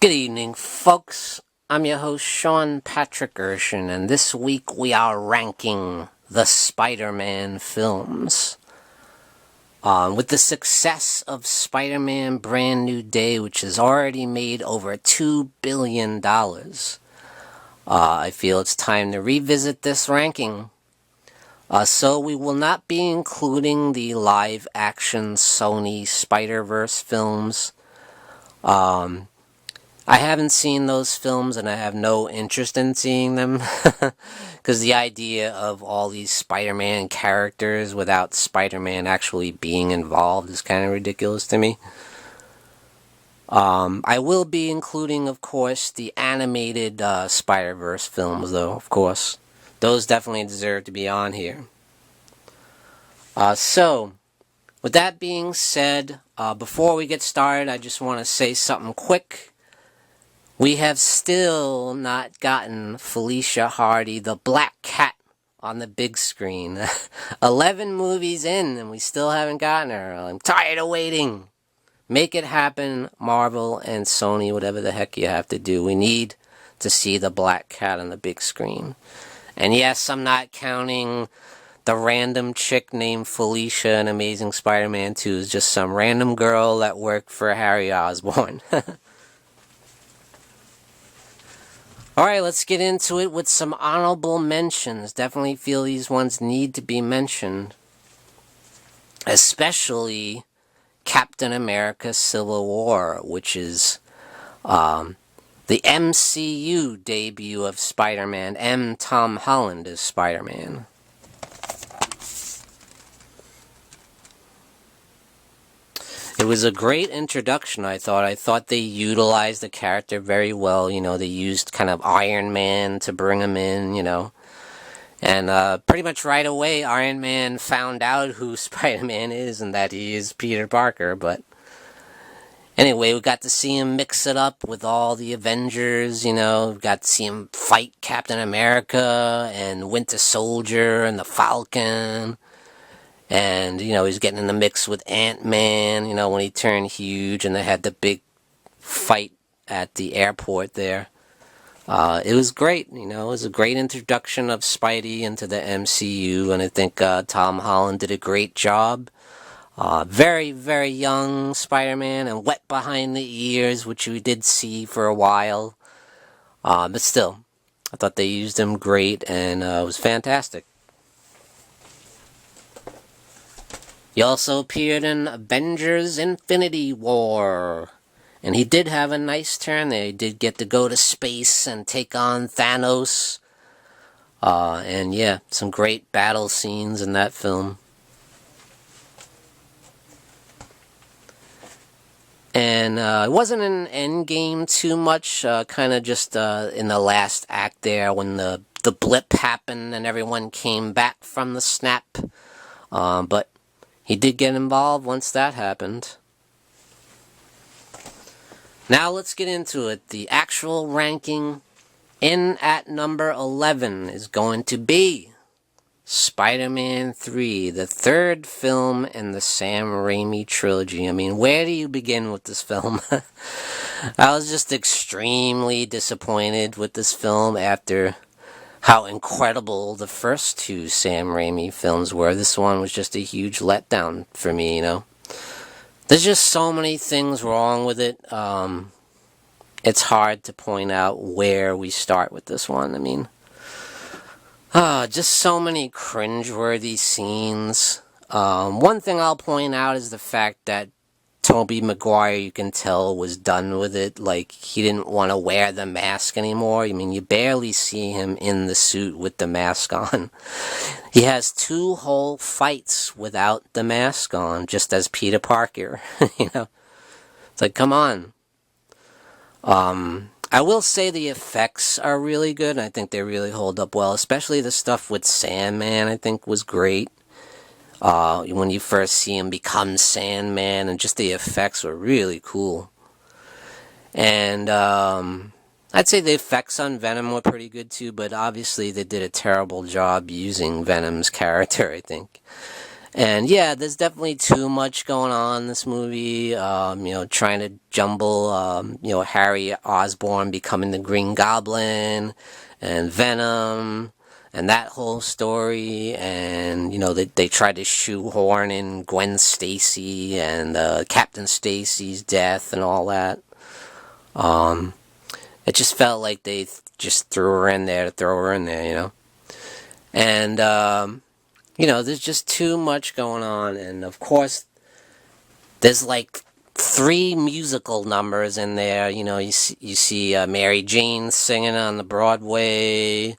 Good evening, folks. I'm your host, Sean Patrick Erschen, and this week we are ranking the Spider-Man films. With the success of Spider-Man Brand New Day, which has already made over $2 billion, I feel it's time to revisit this ranking. So we will not be including the live-action Sony Spiderverse films. I haven't seen those films and I have no interest in seeing them because the idea of all these Spider-Man characters without Spider-Man actually being involved is kind of ridiculous to me. I will be including, of course, the animated Spider-Verse films, though, of course. Those definitely deserve to be on here. So, with that being said, before we get started, I just want to say something quick. We have still not gotten Felicia Hardy, the Black Cat, on the big screen. 11 movies in, and we still haven't gotten her. I'm tired of waiting. Make it happen, Marvel and Sony, whatever the heck you have to do. We need to see the Black Cat on the big screen. And yes, I'm not counting the random chick named Felicia in Amazing Spider-Man 2 is just some random girl that worked for Harry Osborn. Alright, let's get into it with some honorable mentions. Definitely feel these ones need to be mentioned. Especially Captain America Civil War, which is the MCU debut of Spider-Man. Tom Holland is Spider-Man. It was a great introduction, I thought. I thought they utilized the character very well. You know, they used kind of Iron Man to bring him in, you know. And pretty much right away, Iron Man found out who Spider-Man is and that he is Peter Parker. But anyway, we got to see him mix it up with all the Avengers, you know. We got to see him fight Captain America and Winter Soldier and the Falcon. And, you know, he's getting in the mix with Ant-Man, you know, when he turned huge and they had the big fight at the airport there. It was great, you know, it was a great introduction of Spidey into the MCU, and I think Tom Holland did a great job. Very, very young Spider-Man and wet behind the ears, which we did see for a while. But still, I thought they used him great, and it was fantastic. He also appeared in Avengers Infinity War. And he did have a nice turn there. He did get to go to space and take on Thanos. And yeah, some great battle scenes in that film. And it wasn't an Endgame too much. Kind of just in the last act there when the blip happened and everyone came back from the snap. But he did get involved once that happened. Now let's get into it. The actual ranking in at number 11 is going to be Spider-Man 3, the third film in the Sam Raimi trilogy. I mean, where do you begin with this film? I was just extremely disappointed with this film after how incredible the first two Sam Raimi films were. This one was just a huge letdown for me, you know. There's just so many things wrong with it. It's hard to point out where we start with this one. I mean, just so many cringeworthy scenes. One thing I'll point out is the fact that Tobey Maguire, you can tell, was done with it. Like, he didn't want to wear the mask anymore. I mean, you barely see him in the suit with the mask on. He has 2 whole fights without the mask on, just as Peter Parker. You know? It's like, come on. I will say the effects are really good, and I think they really hold up well. Especially the stuff with Sandman, I think, was great. When you first see him become Sandman, and just the effects were really cool. And I'd say the effects on Venom were pretty good too, but obviously they did a terrible job using Venom's character, I think. And yeah, there's definitely too much going on in this movie. Trying to jumble, Harry Osborn becoming the Green Goblin, and Venom, and that whole story. And they tried to shoehorn in Gwen Stacy and Captain Stacy's death and all that. It just felt like they just threw her in there to throw her in there. And there's just too much going on. And of course, there's like three musical numbers in there. You see Mary Jane singing on the Broadway,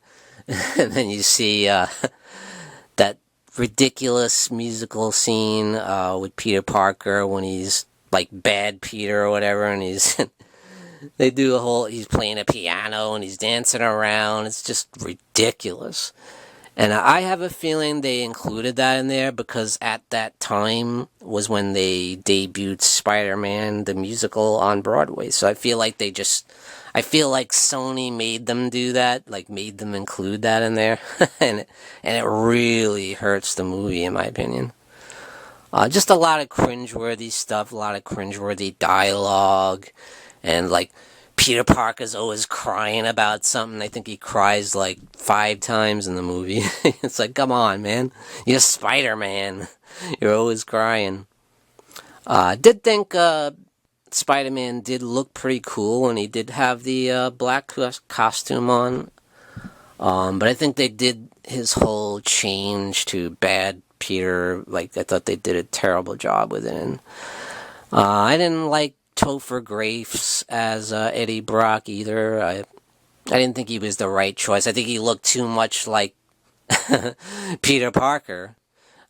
and then you see that ridiculous musical scene with Peter Parker when he's like bad Peter or whatever, and they do he's playing a piano and he's dancing around. It's just ridiculous. And I have a feeling they included that in there because at that time was when they debuted Spider-Man, the musical, on Broadway. So I feel like Sony made them do that, like made them include that in there. and it really hurts the movie, in my opinion. Just a lot of cringeworthy stuff, a lot of cringeworthy dialogue, and like Peter Parker's always crying about something. I think he cries like 5 times in the movie. It's like, come on, man. You're Spider-Man. You're always crying. I did think Spider-Man did look pretty cool when he did have the black costume on. But I think they did his whole change to bad Peter. Like, I thought they did a terrible job with it. And I didn't like Topher Grace as Eddie Brock either. I didn't think he was the right choice. I think he looked too much like Peter Parker.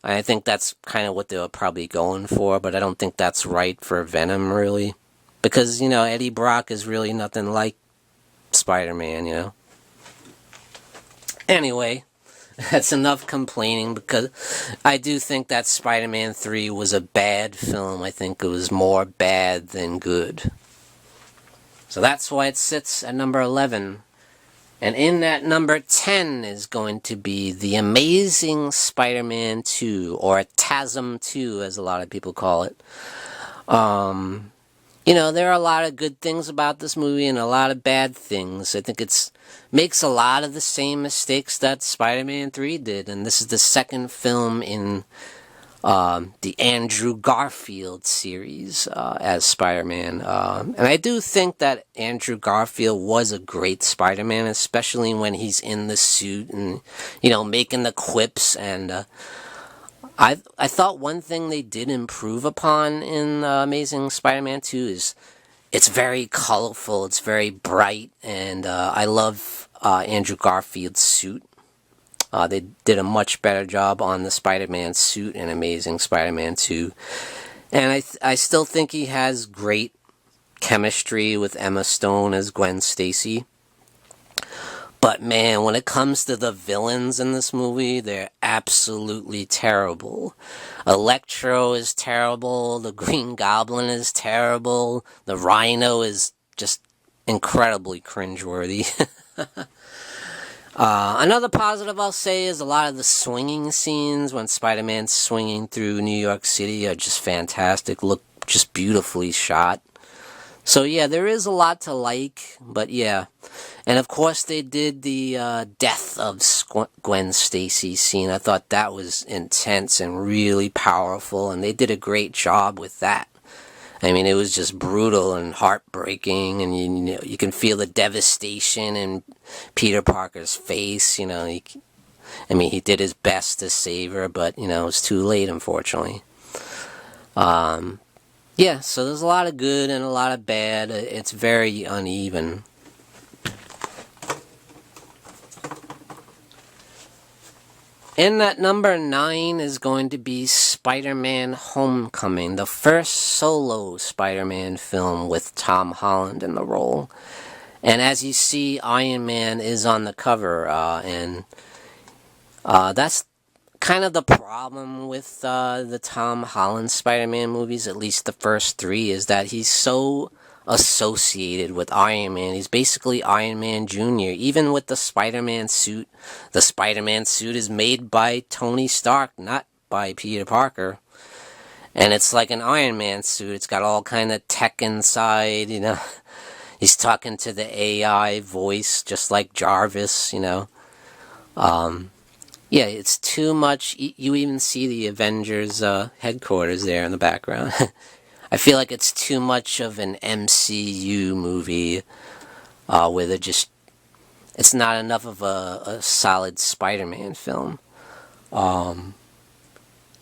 I think that's kind of what they were probably going for, but I don't think that's right for Venom, really. Because, Eddie Brock is really nothing like Spider-Man. Anyway, that's enough complaining, because I do think that Spider-Man 3 was a bad film. I think it was more bad than good. So that's why it sits at number 11. And in that number 10 is going to be The Amazing Spider-Man 2, or TASM 2, as a lot of people call it. There are a lot of good things about this movie and a lot of bad things. I think it's makes a lot of the same mistakes that Spider-Man 3 did, and this is the second film in the Andrew Garfield series as Spider-Man. And I do think that Andrew Garfield was a great Spider-Man, especially when he's in the suit and, making the quips. And I thought one thing they did improve upon in Amazing Spider-Man 2 is it's very colorful, it's very bright, and I love Andrew Garfield's suit. They did a much better job on the Spider-Man suit in Amazing Spider-Man 2. And I still think he has great chemistry with Emma Stone as Gwen Stacy. But man, when it comes to the villains in this movie, they're absolutely terrible. Electro is terrible, the Green Goblin is terrible, the Rhino is just incredibly cringeworthy. Another positive I'll say is a lot of the swinging scenes when Spider-Man's swinging through New York City are just fantastic, look just beautifully shot. So yeah, there is a lot to like, but yeah. And of course they did the death of Gwen Stacy scene. I thought that was intense and really powerful, and they did a great job with that. I mean, it was just brutal and heartbreaking, and you can feel the devastation in Peter Parker's face. He did his best to save her, but it was too late, unfortunately. Yeah, so there's a lot of good and a lot of bad. It's very uneven. In that number 9 is going to be Spider-Man Homecoming, the first solo Spider-Man film with Tom Holland in the role. And as you see, Iron Man is on the cover, and that's kind of the problem with the Tom Holland Spider-Man movies, at least the first 3, is that he's so associated with Iron Man. He's basically Iron Man Jr. Even with the Spider-Man suit is made by Tony Stark, not by Peter Parker. And it's like an Iron Man suit. It's got all kind of tech inside, you know. He's talking to the AI voice, just like Jarvis, you know. Yeah, it's too much. You even see the Avengers headquarters there in the background. I feel like it's too much of an MCU movie where they're just... It's not enough of a solid Spider-Man film.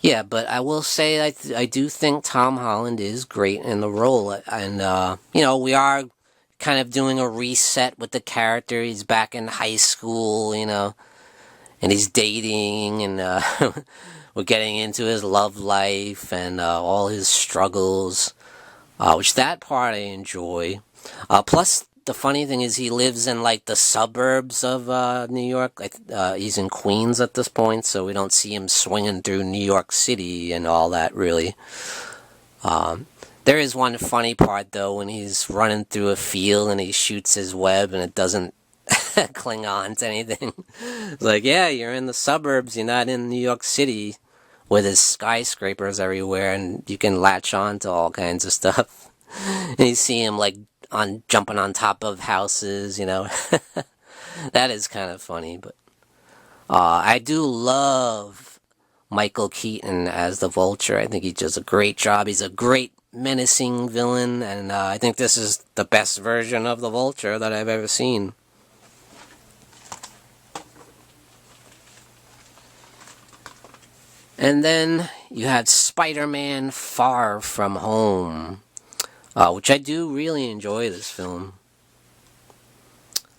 Yeah, but I will say I do think Tom Holland is great in the role. And, you know, we are kind of doing a reset with the character. He's back in high school, you know, and he's dating, and we're getting into his love life and all his struggles, which that part I enjoy. Plus, the funny thing is he lives in like the suburbs of New York. He's in Queens at this point, so we don't see him swinging through New York City and all that, really. There is one funny part, though, when he's running through a field and he shoots his web and it doesn't cling on to anything. It's like, yeah, you're in the suburbs, you're not in New York City where there's skyscrapers everywhere and you can latch on to all kinds of stuff. And you see him like jumping on top of houses, you know. That is kind of funny, but I do love Michael Keaton as the Vulture. I think he does a great job. He's a great menacing villain, and I think this is the best version of the Vulture that I've ever seen. And then you have Spider-Man Far From Home, which I do really enjoy this film.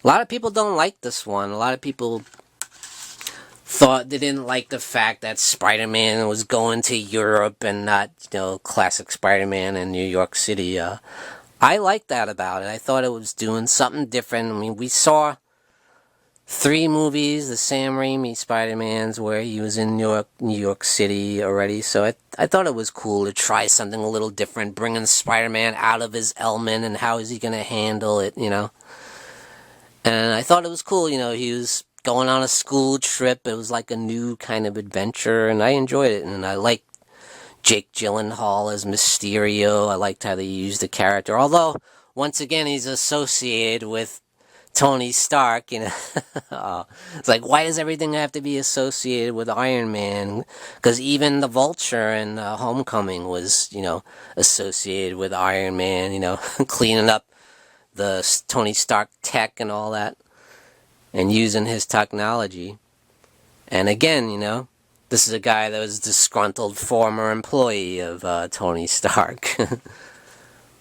A lot of people don't like this one. A lot of people thought they didn't like the fact that Spider-Man was going to Europe and not, you know, classic Spider-Man in New York City. I liked that about it. I thought it was doing something different. I mean, we saw 3 movies, the Sam Raimi Spider-Mans, where he was in New York City already, so I thought it was cool to try something a little different, bringing Spider-Man out of his element, and how is he going to handle it, you know. And I thought it was cool, you know, he was going on a school trip. It was like a new kind of adventure, and I enjoyed it. And I liked Jake Gyllenhaal as Mysterio. I liked how they used the character. Although, once again, he's associated with Tony Stark, you know. It's like, why does everything have to be associated with Iron Man? Because even the Vulture in Homecoming was, you know, associated with Iron Man, you know, cleaning up the Tony Stark tech and all that, and using his technology. And again, you know, this is a guy that was a disgruntled former employee of Tony Stark.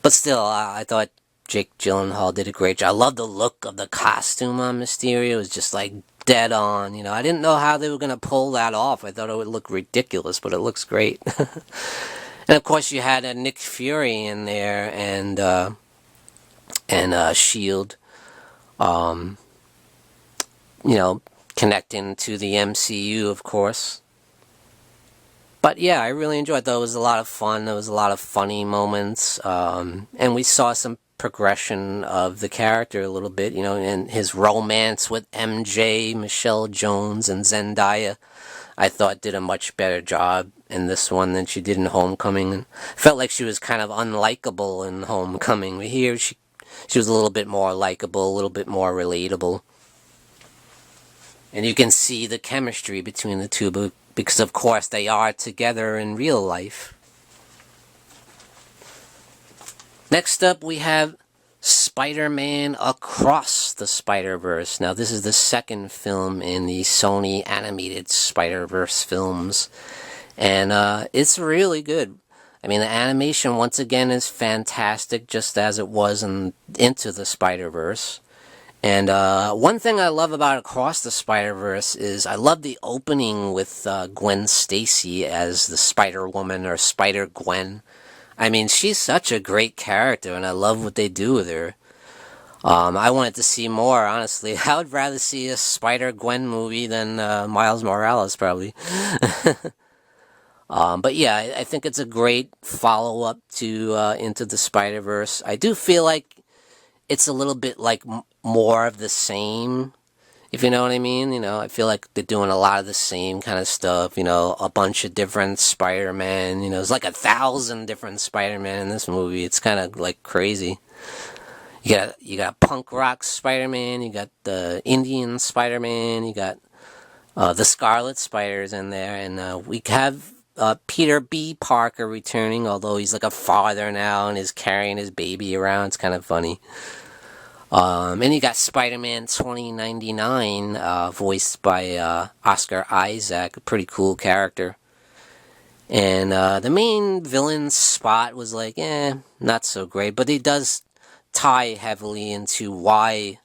But still, I thought Jake Gyllenhaal did a great job. I love the look of the costume on Mysterio. It was just like dead on, you know. I didn't know how they were going to pull that off. I thought it would look ridiculous, but it looks great. And of course you had Nick Fury in there, and S.H.I.E.L.D., you know, connecting to the MCU, of course. But yeah, I really enjoyed it, though. It was a lot of fun. There was a lot of funny moments. And we saw some progression of the character a little bit, you know, and his romance with MJ, Michelle Jones, and Zendaya, I thought did a much better job in this one than she did in Homecoming. And felt like she was kind of unlikable in Homecoming. But here, she was a little bit more likable, a little bit more relatable. And you can see the chemistry between the two, because of course they are together in real life. Next up we have Spider-Man Across the Spider-Verse. Now this is the second film in the Sony animated Spider-Verse films, and it's really good. I mean, the animation once again is fantastic, just as it was in Into the Spider-Verse. And one thing I love about Across the Spider-Verse is I love the opening with Gwen Stacy as the Spider-Woman, or Spider-Gwen. I mean, she's such a great character, and I love what they do with her. I wanted to see more, honestly. I would rather see a Spider-Gwen movie than Miles Morales, probably. But yeah, I think it's a great follow-up to Into the Spider-Verse. I do feel like it's a little bit like more of the same if you know what I mean. I feel like they're doing a lot of the same kind of stuff. A bunch of different Spider-Man. There's like 1,000 different Spider-Man in this movie. It's kind of like crazy. You got punk rock Spider-Man. You got the Indian Spider-Man. You got the Scarlet Spider's in there, and we have Peter B. Parker returning, although he's like a father now and is carrying his baby around. It's kind of funny. And you got Spider-Man 2099, voiced by Oscar Isaac, a pretty cool character. And the main villain Spot was like, not so great, but he does tie heavily into why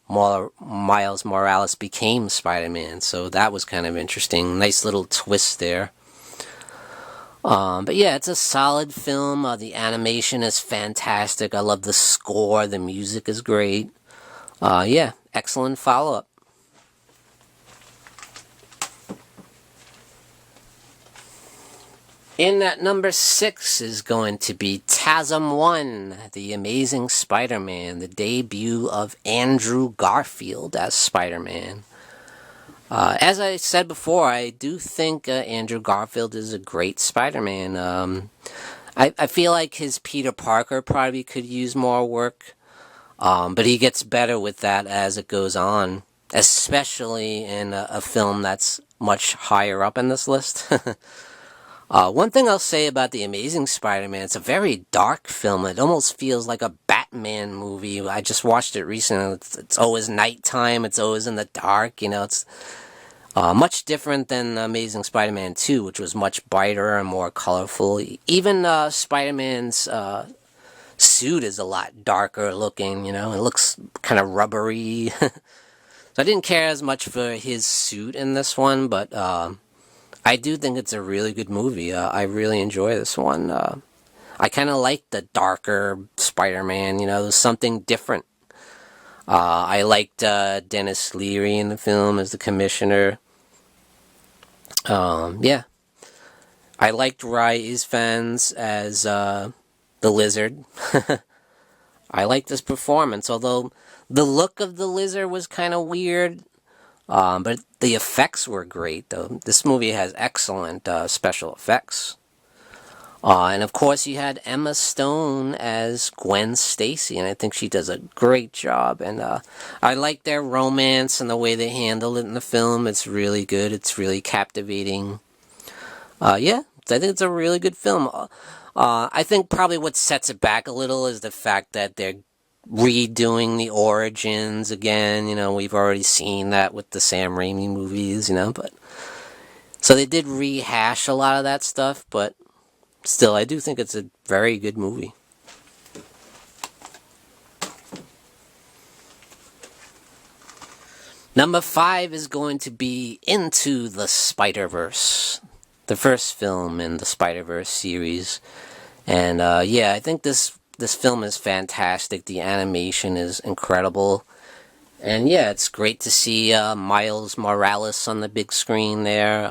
Miles Morales became Spider-Man, so that was kind of interesting. Nice little twist there. But yeah, it's a solid film. The animation is fantastic. I love the score. The music is great. Yeah, excellent follow-up. In at number 6 is going to be TASM 1, The Amazing Spider-Man, the debut of Andrew Garfield as Spider-Man. As I said before, I do think Andrew Garfield is a great Spider-Man. I feel like his Peter Parker probably could use more work, but he gets better with that as it goes on, especially in a film that's much higher up in this list. One thing I'll say about The Amazing Spider-Man, it's a very dark film. It almost feels like a Batman movie. I just watched it recently. It's always nighttime. It's always in the dark. It's much different than Amazing Spider-Man 2, which was much brighter and more colorful. Even Spider-Man's suit is a lot darker looking, It looks kind of rubbery. So I didn't care as much for his suit in this one, but I do think it's a really good movie. I really enjoy this one. I kind of like the darker Spider-Man, there's something different. I liked Dennis Leary in the film as the commissioner. Yeah. I liked Rai Isfans as the Lizard. I liked this performance, although the look of the Lizard was kind of weird. But the effects were great, though. This movie has excellent special effects. And of course, you had Emma Stone as Gwen Stacy, and I think she does a great job. And I like their romance and the way they handle it in the film. It's really good. It's really captivating. Yeah, I think it's a really good film. I think probably what sets it back a little is the fact that they're redoing the origins again. We've already seen that with the Sam Raimi movies, but so they did rehash a lot of that stuff, but still, I do think it's a very good movie. Number 5 is going to be Into the Spider-Verse, the first film in the Spider-Verse series. And yeah, I think this film is fantastic. The animation is incredible. And yeah, it's great to see Miles Morales on the big screen there.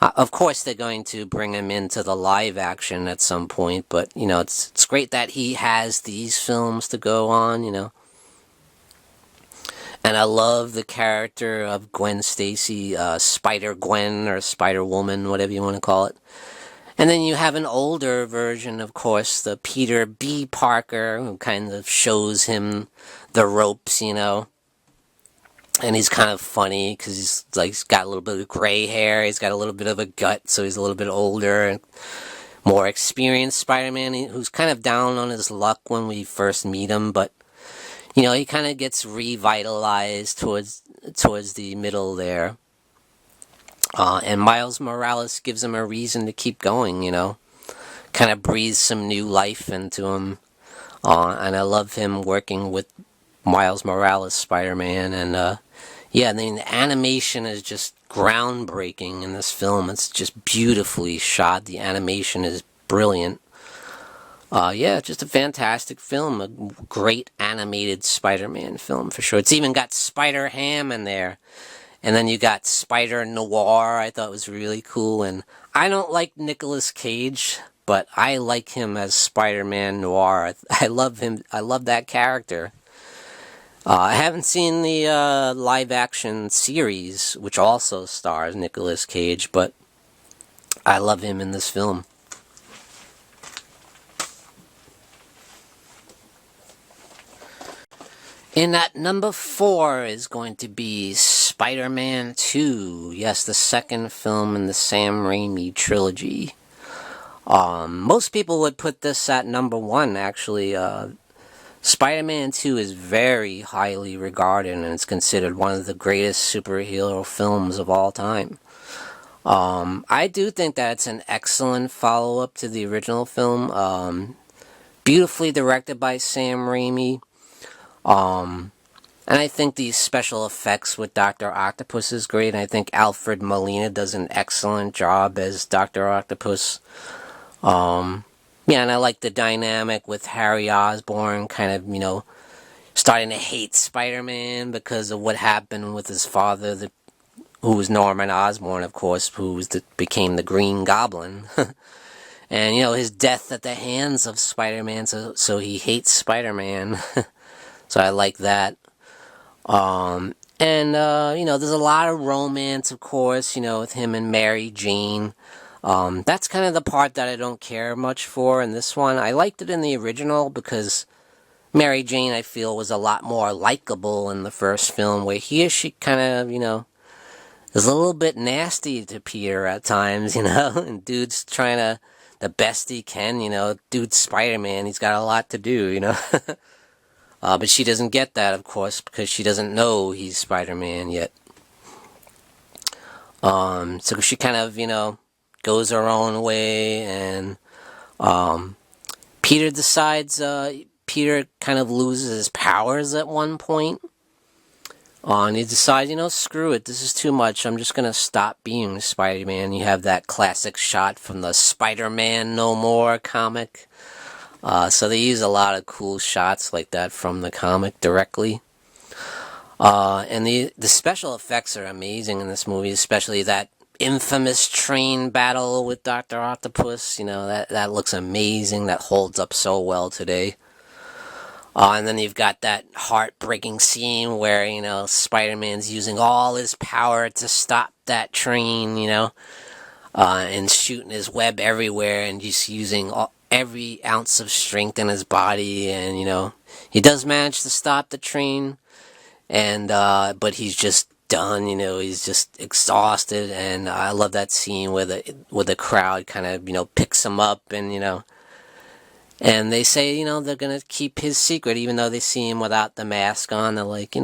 Of course, they're going to bring him into the live action at some point, but, it's great that he has these films to go on, And I love the character of Gwen Stacy, Spider-Gwen or Spider-Woman, whatever you want to call it. And then you have an older version, of course, the Peter B. Parker, who kind of shows him the ropes, And he's kind of funny because he's got a little bit of gray hair. He's got a little bit of a gut, so he's a little bit older and more experienced Spider-Man, who's kind of down on his luck when we first meet him. But he kind of gets revitalized towards the middle there. And Miles Morales gives him a reason to keep going. Kind of breathes some new life into him. And I love him working with Miles Morales Spider-Man, and yeah, the animation is just groundbreaking in this film. It's just beautifully shot. The animation is brilliant. Yeah, just a fantastic film. A great animated Spider-Man film for sure. It's even got Spider-Ham in there. And then you got Spider-Noir, I thought was really cool. And I don't like Nicolas Cage, but I like him as Spider-Man Noir. I love him. I love that character. I haven't seen the live-action series, which also stars Nicolas Cage, but I love him in this film. And at number 4 is going to be Spider-Man 2. Yes, the second film in the Sam Raimi trilogy. Most people would put this at number 1, actually. Spider-Man 2 is very highly regarded, and it's considered one of the greatest superhero films of all time. I do think that it's an excellent follow-up to the original film. Beautifully directed by Sam Raimi. And I think the special effects with Dr. Octopus is great. And I think Alfred Molina does an excellent job as Dr. Octopus. Yeah, and I like the dynamic with Harry Osborn kind of, starting to hate Spider-Man because of what happened with his father, who was Norman Osborn, of course, became the Green Goblin. And, his death at the hands of Spider-Man, so he hates Spider-Man. So I like that. There's a lot of romance, of course, with him and Mary Jane. That's kind of the part that I don't care much for in this one. I liked it in the original because Mary Jane, I feel, was a lot more likable in the first film, where here she kind of, is a little bit nasty to Peter at times, and dude's trying to, the best he can, dude's Spider-Man, he's got a lot to do, But she doesn't get that, of course, because she doesn't know he's Spider-Man yet. So she kind of, goes her own way, and Peter decides, Peter kind of loses his powers at one point. And he decides, screw it, this is too much, I'm just gonna stop being Spider-Man. You have that classic shot from the Spider-Man No More comic. So they use a lot of cool shots like that from the comic directly. And the special effects are amazing in this movie, especially that infamous train battle with Dr. Octopus. That looks amazing. That holds up so well today. And then you've got that heartbreaking scene where, Spider-Man's using all his power to stop that train, and shooting his web everywhere and just using every ounce of strength in his body. And, he does manage to stop the train, and but he's just done, he's just exhausted. And I love that scene where the crowd kind of, picks him up, and, and they say, they're going to keep his secret, even though they see him without the mask on. They're like,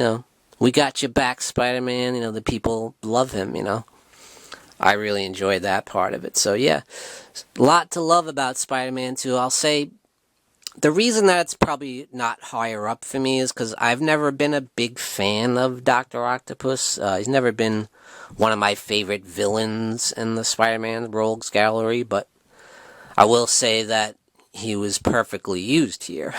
we got your back, Spider-Man. The people love him, I really enjoyed that part of it. So, yeah, a lot to love about Spider-Man 2. I'll say the reason that it's probably not higher up for me is because I've never been a big fan of Dr. Octopus. He's never been one of my favorite villains in the Spider-Man Rogues Gallery, but I will say that he was perfectly used here.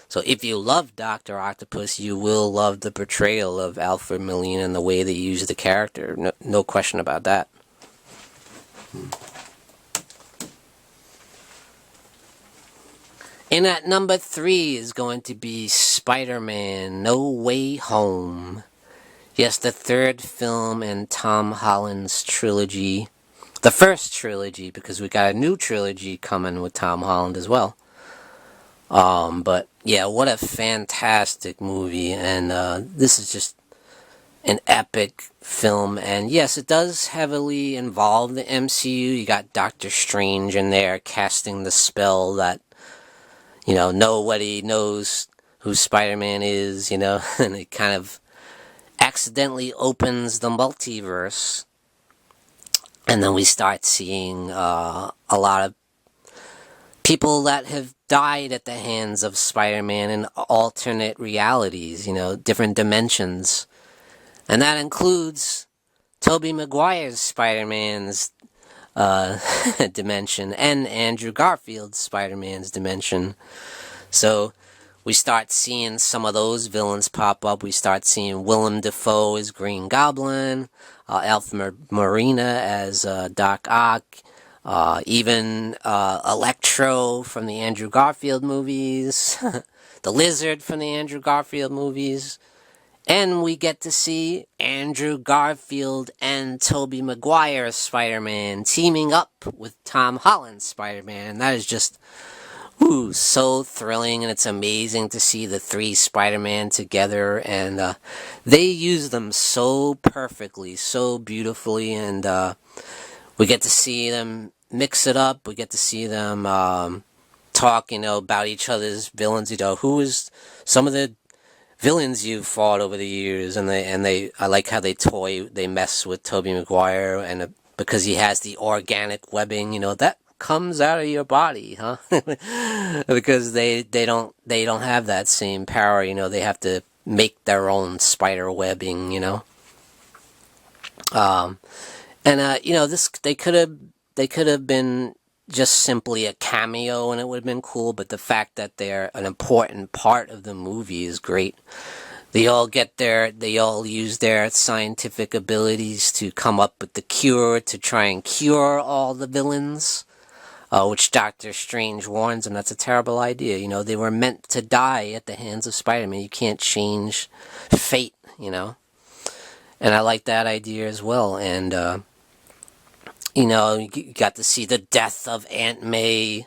So if you love Dr. Octopus, you will love the portrayal of Alfred Molina and the way they use the character. No question about that. And at number 3 is going to be Spider-Man No Way Home. Yes, the third film in Tom Holland's trilogy. The first trilogy, because we got a new trilogy coming with Tom Holland as well. But yeah, what a fantastic movie, and this is just an epic film. And yes, it does heavily involve the MCU. You got Doctor Strange in there casting the spell that, nobody knows who Spider-Man is, and it kind of accidentally opens the multiverse. And then we start seeing a lot of people that have died at the hands of Spider-Man in alternate realities, different dimensions. And that includes Tobey Maguire's Spider-Man's dimension and Andrew Garfield's Spider-Man's dimension. So we start seeing some of those villains pop up. We start seeing Willem Dafoe as Green Goblin, Alfred Molina as Doc Ock, Even Electro from the Andrew Garfield movies, the Lizard from the Andrew Garfield movies, and we get to see Andrew Garfield and Tobey Maguire's Spider-Man teaming up with Tom Holland's Spider-Man, and that is just so thrilling, and it's amazing to see the three Spider-Man together, and they use them so perfectly, so beautifully, and we get to see them mix it up. We get to see them talk, about each other's villains. Who is some of the villains you've fought over the years, and I like how they mess with Tobey Maguire, and because he has the organic webbing, that comes out of your body, huh? Because they don't have that same power, they have to make their own spider webbing, this they could have been just simply a cameo and it would have been cool, but the fact that they're an important part of the movie is great. They all use their scientific abilities to come up with the cure to try and cure all the villains, which Doctor Strange warns them that's a terrible idea. They were meant to die at the hands of Spider-Man. You can't change fate, and I like that idea as well. And you got to see the death of Aunt May,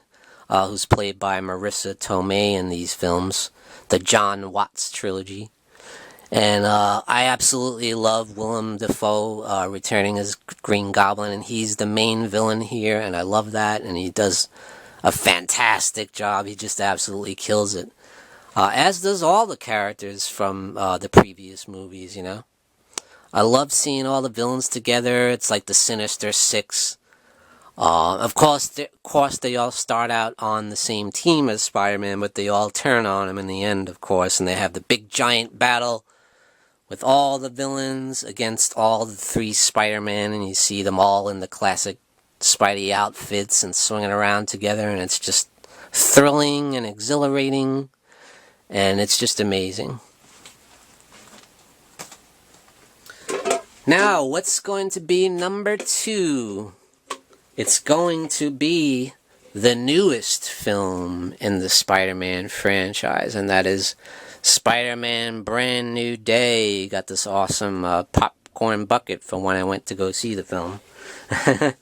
who's played by Marissa Tomei in these films, the John Watts trilogy. And I absolutely love Willem Dafoe returning as Green Goblin, and he's the main villain here, and I love that, and he does a fantastic job. He just absolutely kills it. As does all the characters from the previous movies, I love seeing all the villains together. It's like the Sinister Six. Of course, they all start out on the same team as Spider-Man, but they all turn on him in the end, of course, and they have the big giant battle with all the villains against all the three Spider-Man, and you see them all in the classic Spidey outfits and swinging around together, and it's just thrilling and exhilarating, and it's just amazing. Now, what's going to be number 2? It's going to be the newest film in the Spider-Man franchise, and that is Spider-Man Brand New Day. Got this awesome popcorn bucket for when I went to go see the film. And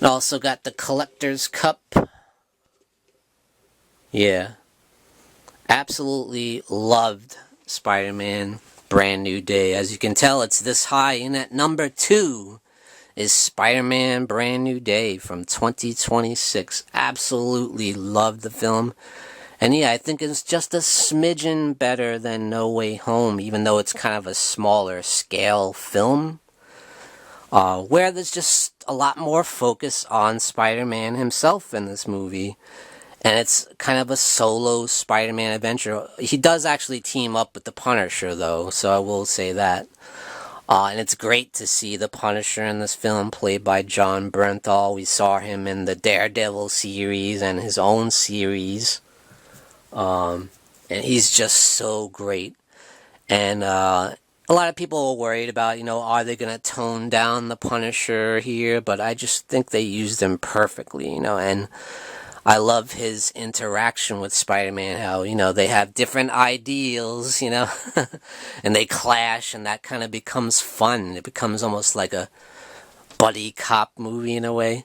also got the collector's cup. Yeah. Absolutely loved Spider-Man Brand New Day. As you can tell, it's this high, and at number 2 is Spider-Man Brand New Day from 2026. Absolutely loved the film. And yeah, I think it's just a smidgen better than No Way Home, even though it's kind of a smaller scale film, where there's just a lot more focus on Spider-Man himself in this movie. And it's kind of a solo Spider-Man adventure. He does actually team up with the Punisher, though, so I will say that. And it's great to see the Punisher in this film, played by John Bernthal. We saw him in the Daredevil series and his own series. And he's just so great. And a lot of people were worried about, are they going to tone down the Punisher here? But I just think they used him perfectly, and I love his interaction with Spider-Man, how, they have different ideals, and they clash, and that kind of becomes fun. It becomes almost like a buddy cop movie in a way.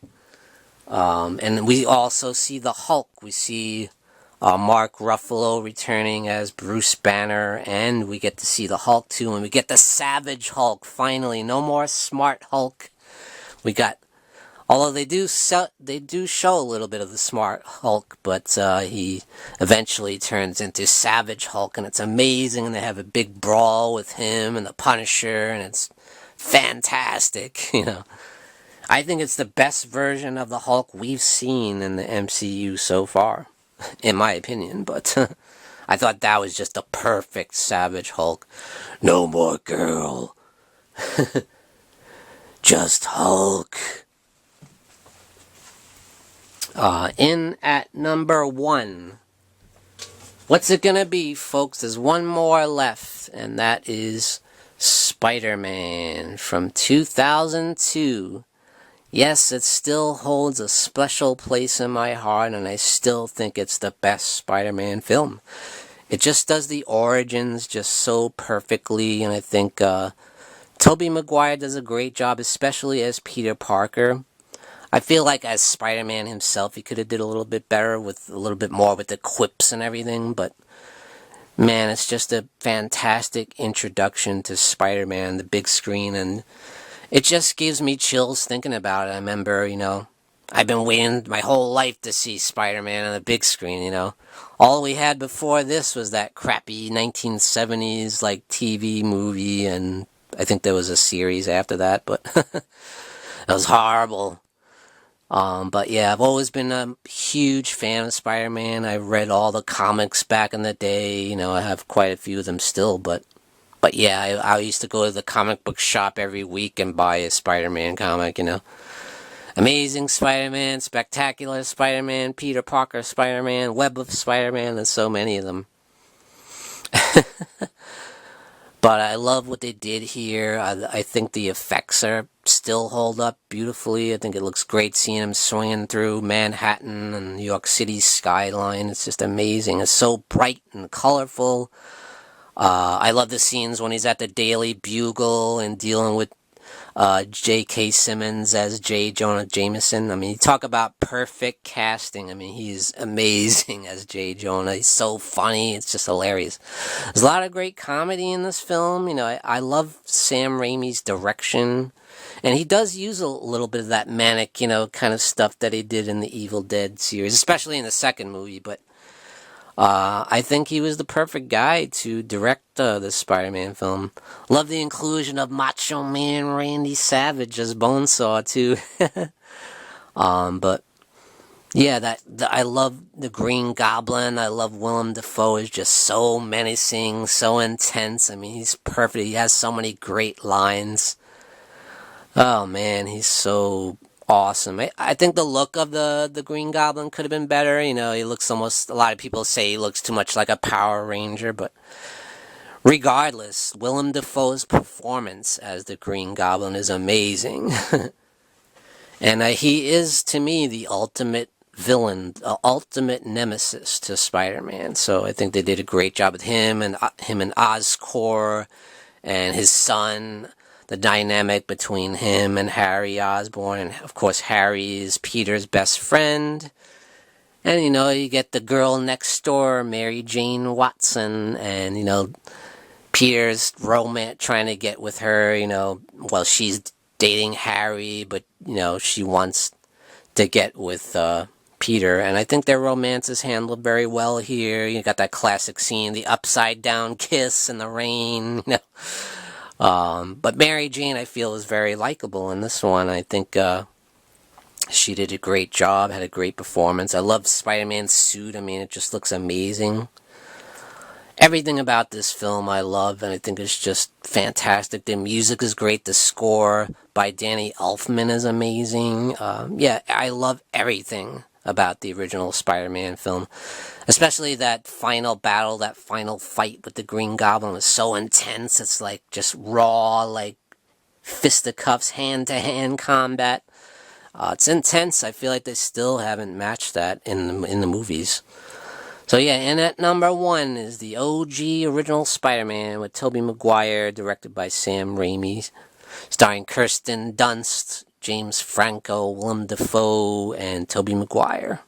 And we also see the Hulk. We see Mark Ruffalo returning as Bruce Banner, and we get to see the Hulk too, and we get the Savage Hulk, finally. No more Smart Hulk. We got... Although they do show a little bit of the Smart Hulk, but he eventually turns into Savage Hulk, and it's amazing, and they have a big brawl with him and the Punisher, and it's fantastic, I think it's the best version of the Hulk we've seen in the MCU so far, in my opinion, but I thought that was just a perfect Savage Hulk. No more girl. Just Hulk. In at number 1. What's it gonna be, folks? There's one more left, and that is Spider-Man from 2002. Yes, it still holds a special place in my heart, and I still think it's the best Spider-Man film. It just does the origins just so perfectly, and I think Tobey Maguire does a great job, especially as Peter Parker. I feel like as Spider-Man himself, he could have did a little bit better with a little bit more with the quips and everything, but man, it's just a fantastic introduction to Spider-Man, the big screen, and it just gives me chills thinking about it. I remember, I've been waiting my whole life to see Spider-Man on the big screen. All we had before this was that crappy 1970s, like, TV movie, and I think there was a series after that, but it was horrible. But yeah, I've always been a huge fan of Spider-Man. I read all the comics back in the day. I have quite a few of them still, but yeah, I used to go to the comic book shop every week and buy a Spider-Man comic. Amazing Spider-Man, Spectacular Spider-Man, Peter Parker Spider-Man, Web of Spider-Man, and so many of them. But I love what they did here. I think the effects are still hold up beautifully. I think it looks great seeing him swinging through Manhattan and New York City's skyline. It's just amazing. It's so bright and colorful. I love the scenes when he's at the Daily Bugle and dealing with J.K. Simmons as J. Jonah Jameson. I mean, you talk about perfect casting. I mean, he's amazing as J. Jonah. He's so funny. It's just hilarious. There's a lot of great comedy in this film. I love Sam Raimi's direction. And he does use a little bit of that manic, kind of stuff that he did in the Evil Dead series, especially in the second movie. But I think he was the perfect guy to direct this Spider-Man film. Love the inclusion of Macho Man Randy Savage as Bonesaw too. But yeah, I love the Green Goblin. I love Willem Dafoe. Is just so menacing, so intense. I mean, he's perfect. He has so many great lines. Oh man, he's so awesome. I think the look of the Green Goblin could have been better. He looks almost, a lot of people say he looks too much like a Power Ranger, but regardless, Willem Dafoe's performance as the Green Goblin is amazing. And he is, to me, the ultimate villain, the ultimate nemesis to Spider-Man. So I think they did a great job with him and Oscorp and his son. The dynamic between him and Harry Osborn, and of course Harry is Peter's best friend. And you get the girl next door, Mary Jane Watson, and Peter's romance, trying to get with her, well, she's dating Harry, but she wants to get with Peter, and I think their romance is handled very well here. You got that classic scene, the upside down kiss in the rain. But Mary Jane, I feel, is very likable in this one. I think she did a great job, had a great performance. I love Spider-Man's suit. I mean, it just looks amazing. Everything about this film I love, and I think it's just fantastic. The music is great. The score by Danny Elfman is amazing. Yeah, I love everything about the original Spider-Man film. Especially that final battle, that final fight with the Green Goblin was so intense. It's like just raw, like fisticuffs, hand-to-hand combat. It's intense. I feel like they still haven't matched that in the movies. So yeah, and at number 1 is the OG original Spider-Man with Tobey Maguire, directed by Sam Raimi, starring Kirsten Dunst, James Franco, Willem Dafoe, and Tobey Maguire.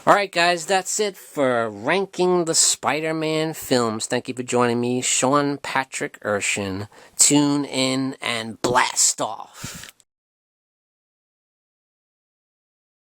Alright guys, that's it for ranking the Spider-Man films. Thank you for joining me, Sean Patrick Erschen. Tune in and blast off.